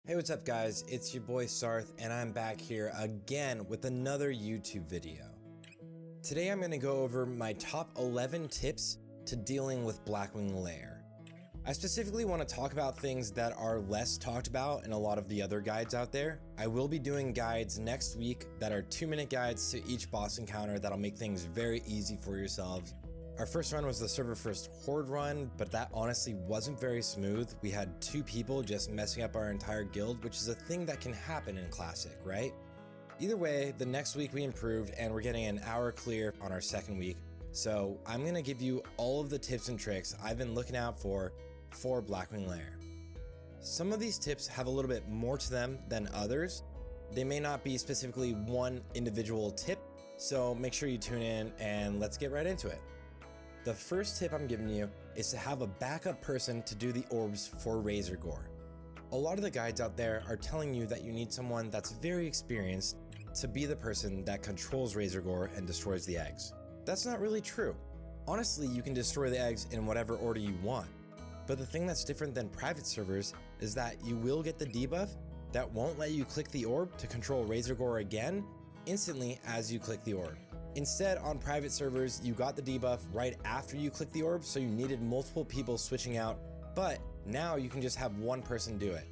Hey, what's up guys? It's your boy Sarthe and I'm back here again with another YouTube video. Today I'm going to go over my top 11 tips to dealing with Blackwing Lair. I specifically want to talk about things that are less talked about in a lot of the other guides out there. I will be doing guides next week that are 2-minute guides to each boss encounter that'll make things very easy for yourselves. Our first run was the server first horde run, but that honestly wasn't very smooth. We had 2 people just messing up our entire guild, which is a thing that can happen in Classic, right? Either way, the next week we improved and we're getting an hour clear on our second week. So I'm gonna give you all of the tips and tricks I've been looking out for Blackwing Lair. Some of these tips have a little bit more to them than others. They may not be specifically one individual tip, so make sure you tune in and let's get right into it. The first tip I'm giving you is to have a backup person to do the orbs for Razor Gore. A lot of the guides out there are telling you that you need someone that's very experienced to be the person that controls Razor Gore and destroys the eggs. That's not really true. Honestly, you can destroy the eggs in whatever order you want. But the thing that's different than private servers is that you will get the debuff that won't let you click the orb to control Razor Gore again instantly as you click the orb. Instead, on private servers, you got the debuff right after you click the orb, so you needed multiple people switching out, but now you can just have one person do it.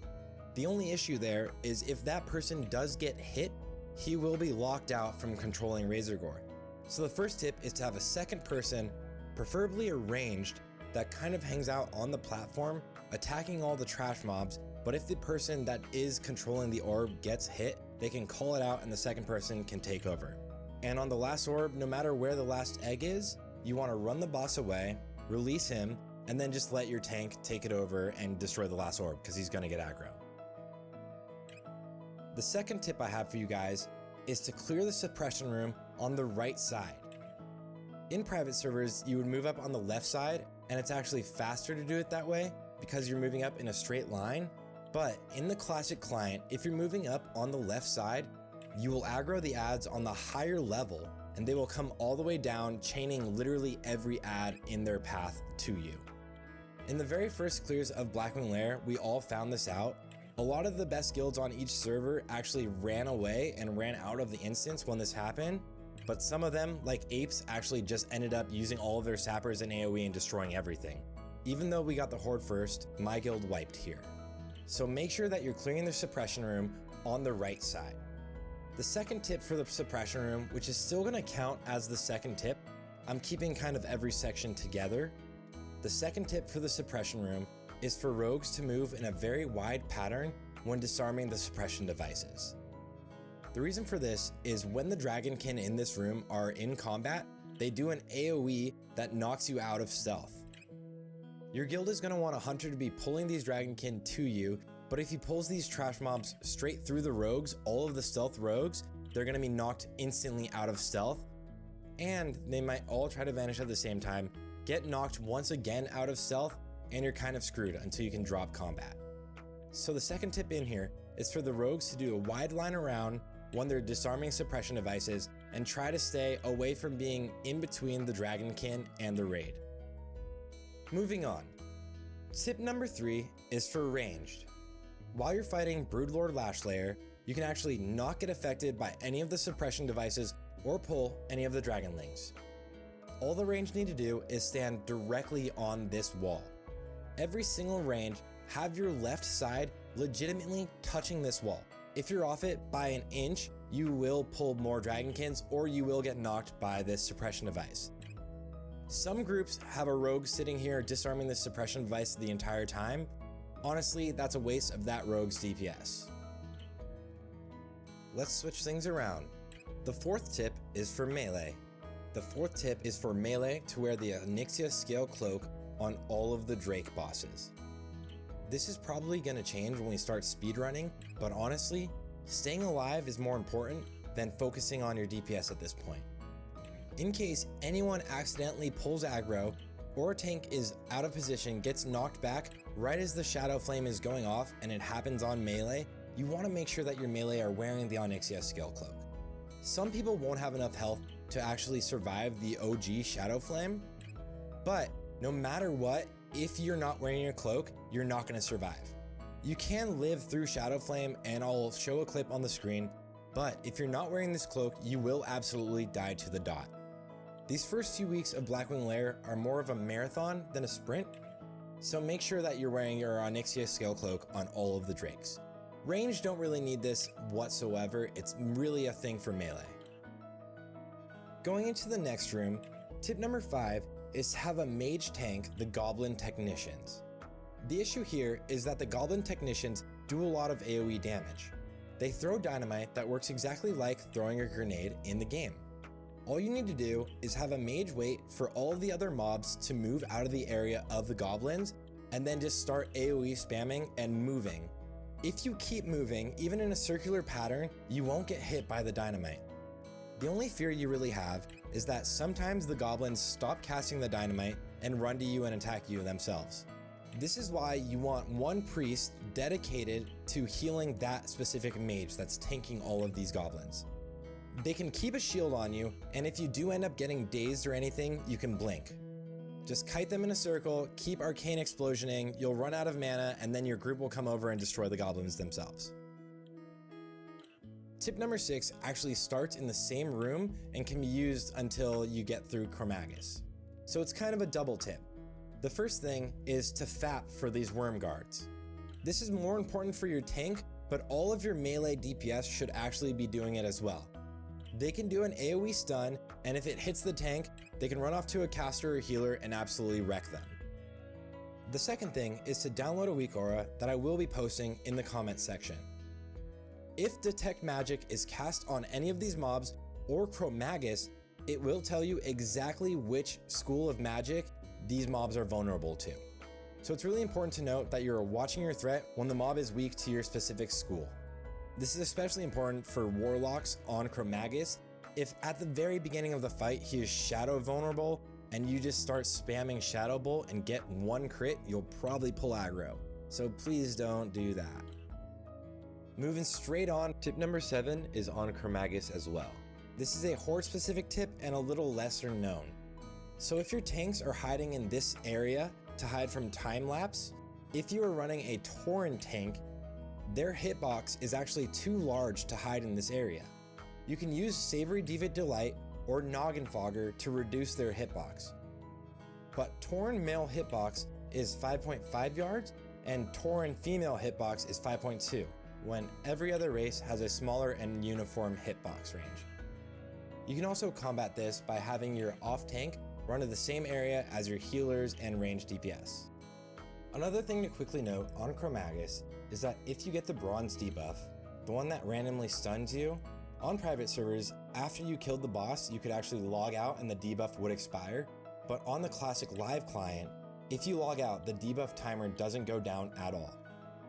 The only issue there is if that person does get hit, he will be locked out from controlling Razor Gore. So the first tip is to have a second person, preferably a ranged, that kind of hangs out on the platform, attacking all the trash mobs, but if the person that is controlling the orb gets hit, they can call it out and the second person can take over. And on the last orb, no matter where the last egg is, you want to run the boss away, release him, and then just let your tank take it over and destroy the last orb because he's going to get aggro. The second tip I have for you guys is to clear the suppression room on the right side. In private servers, you would move up on the left side, and it's actually faster to do it that way because you're moving up in a straight line. But in the Classic client, if you're moving up on the left side, you will aggro the ads on the higher level and they will come all the way down, chaining literally every ad in their path to you. In the very first clears of Blackwing Lair, we all found this out. A lot of the best guilds on each server actually ran away and ran out of the instance when this happened, but some of them, like Apes, actually just ended up using all of their sappers and AoE and destroying everything. Even though we got the horde first, my guild wiped here. So make sure that you're clearing the suppression room on the right side. The second tip for the suppression room, which is still going to count as the second tip, I'm keeping kind of every section together. The second tip for the suppression room is for rogues to move in a very wide pattern when disarming the suppression devices. The reason for this is when the dragonkin in this room are in combat, they do an AoE that knocks you out of stealth. Your guild is going to want a hunter to be pulling these dragonkin to you, but if he pulls these trash mobs straight through the rogues, all of the stealth rogues, they're going to be knocked instantly out of stealth, and they might all try to vanish at the same time, get knocked once again out of stealth, and you're kind of screwed until you can drop combat. So the second tip in here is for the rogues to do a wide line around when they're disarming suppression devices and try to stay away from being in between the dragonkin and the raid. Moving on. Tip number 3 is for ranged. While you're fighting Broodlord Lashslayer, you can actually not get affected by any of the suppression devices or pull any of the dragonlings. All the range need to do is stand directly on this wall. Every single range, have your left side legitimately touching this wall. If you're off it by an inch, you will pull more dragonkins or you will get knocked by this suppression device. Some groups have a rogue sitting here disarming the suppression device the entire time. Honestly, that's a waste of that rogue's DPS. Let's switch things around. The fourth tip is for melee. The fourth tip is for melee to wear the Onyxia Scale Cloak on all of the Drake bosses. This is probably going to change when we start speedrunning, but honestly, staying alive is more important than focusing on your DPS at this point. In case anyone accidentally pulls aggro, or a tank is out of position, gets knocked back right as the Shadow Flame is going off and it happens on melee, you want to make sure that your melee are wearing the Onyxia Scale Cloak. Some people won't have enough health to actually survive the OG Shadow Flame, but no matter what, if you're not wearing your cloak, you're not going to survive. You can live through Shadow Flame, and I'll show a clip on the screen, but if you're not wearing this cloak, you will absolutely die to the dot. These first few weeks of Blackwing Lair are more of a marathon than a sprint, so make sure that you're wearing your Onyxia Scale Cloak on all of the Drakes. Range don't really need this whatsoever, it's really a thing for melee. Going into the next room, tip number 5 is to have a mage tank the Goblin Technicians. The issue here is that the Goblin Technicians do a lot of AoE damage. They throw dynamite that works exactly like throwing a grenade in the game. All you need to do is have a mage wait for all of the other mobs to move out of the area of the goblins, and then just start AoE spamming and moving. If you keep moving, even in a circular pattern, you won't get hit by the dynamite. The only fear you really have is that sometimes the goblins stop casting the dynamite and run to you and attack you themselves. This is why you want one priest dedicated to healing that specific mage that's tanking all of these goblins. They can keep a shield on you, and if you do end up getting dazed or anything, you can blink. Just kite them in a circle, keep Arcane Explosioning, you'll run out of mana, and then your group will come over and destroy the goblins themselves. Tip number 6 actually starts in the same room and can be used until you get through Magus. So it's kind of a double tip. The first thing is to FAP for these worm guards. This is more important for your tank, but all of your melee DPS should actually be doing it as well. They can do an AoE stun, and if it hits the tank, they can run off to a caster or healer and absolutely wreck them. The second thing is to download a weak aura that I will be posting in the comments section. If Detect Magic is cast on any of these mobs or Magus, it will tell you exactly which school of magic these mobs are vulnerable to. So it's really important to note that you're watching your threat when the mob is weak to your specific school. This is especially important for warlocks on Magus. If at the very beginning of the fight he is shadow vulnerable and you just start spamming Shadow Bolt and get one crit, you'll probably pull aggro. So please don't do that. Moving straight on, tip number 7 is on Magus as well. This is a horde specific tip and a little lesser known. So if your tanks are hiding in this area to hide from time lapse, if you are running a Tauren tank, their hitbox is actually too large to hide in this area. You can use Savory Deviant Delight or Noggin Fogger to reduce their hitbox. But Tauren male hitbox is 5.5 yards and Tauren female hitbox is 5.2, when every other race has a smaller and uniform hitbox range. You can also combat this by having your off tank run to the same area as your healers and ranged DPS. Another thing to quickly note on Magus is that if you get the bronze debuff, the one that randomly stuns you, on private servers, after you killed the boss, you could actually log out and the debuff would expire, but on the classic live client, if you log out, the debuff timer doesn't go down at all.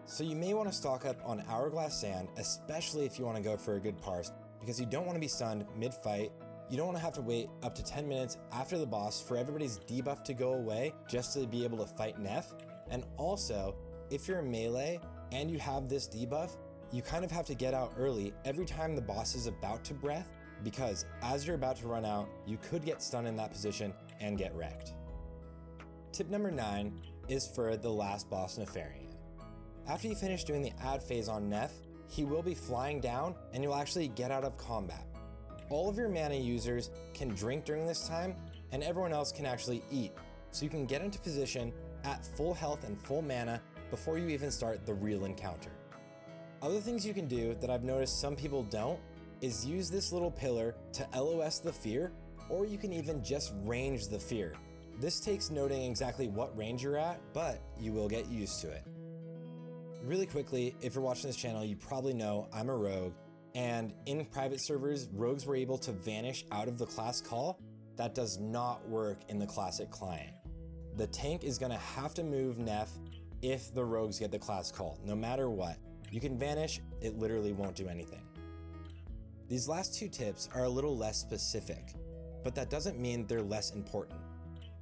So you may want to stock up on Hourglass Sand, especially if you want to go for a good parse, because you don't want to be stunned mid-fight, you don't want to have to wait up to 10 minutes after the boss for everybody's debuff to go away just to be able to fight Neff, and also, if you're melee and you have this debuff, you kind of have to get out early every time the boss is about to breath, because as you're about to run out, you could get stunned in that position and get wrecked. Tip number 9 is for the last boss, Nefarian. After you finish doing the ad phase on Neff, he will be flying down and you'll actually get out of combat. All of your mana users can drink during this time, and everyone else can actually eat, so you can get into position at full health and full mana before you even start the real encounter. Other things you can do that I've noticed some people don't is use this little pillar to LOS the fear, or you can even just range the fear. This takes noting exactly what range you're at, but you will get used to it. Really quickly, if you're watching this channel, you probably know I'm a rogue, and in private servers, rogues were able to vanish out of the class call. That does not work in the classic client. The tank is gonna have to move Neff if the rogues get the class call, no matter what. You can vanish, it literally won't do anything. These last 2 tips are a little less specific, but that doesn't mean they're less important.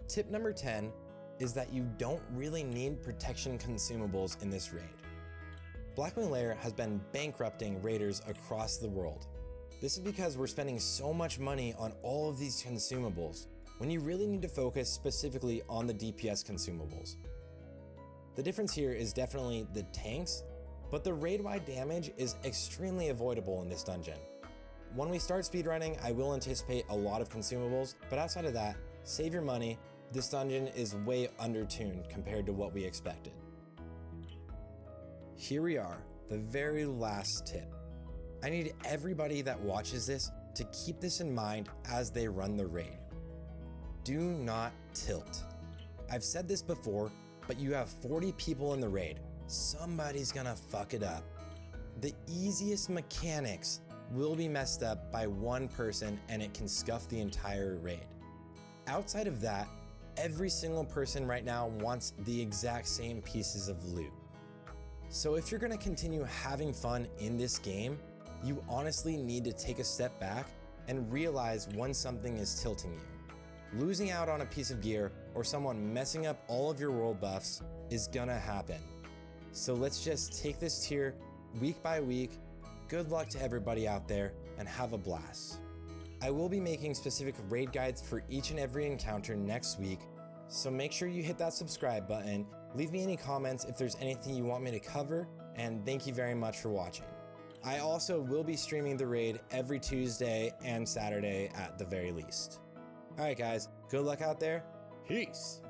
Tip number 10 is that you don't really need protection consumables in this raid. Blackwing Lair has been bankrupting raiders across the world. This is because we're spending so much money on all of these consumables, when you really need to focus specifically on the DPS consumables. The difference here is definitely the tanks, but the raid-wide damage is extremely avoidable in this dungeon. When we start speedrunning, I will anticipate a lot of consumables, but outside of that, save your money. This dungeon is way undertuned compared to what we expected. Here we are, the very last tip. I need everybody that watches this to keep this in mind as they run the raid. Do not tilt. I've said this before, but you have 40 people in the raid. Somebody's gonna fuck it up. The easiest mechanics will be messed up by one person and it can scuff the entire raid. Outside of that, every single person right now wants the exact same pieces of loot. So if you're gonna continue having fun in this game, you honestly need to take a step back and realize when something is tilting you. Losing out on a piece of gear or someone messing up all of your world buffs is gonna happen. So let's just take this tier week by week. Good luck to everybody out there and have a blast. I will be making specific raid guides for each and every encounter next week, so make sure you hit that subscribe button, leave me any comments if there's anything you want me to cover, and thank you very much for watching. I also will be streaming the raid every Tuesday and Saturday at the very least. Alright guys, good luck out there, peace!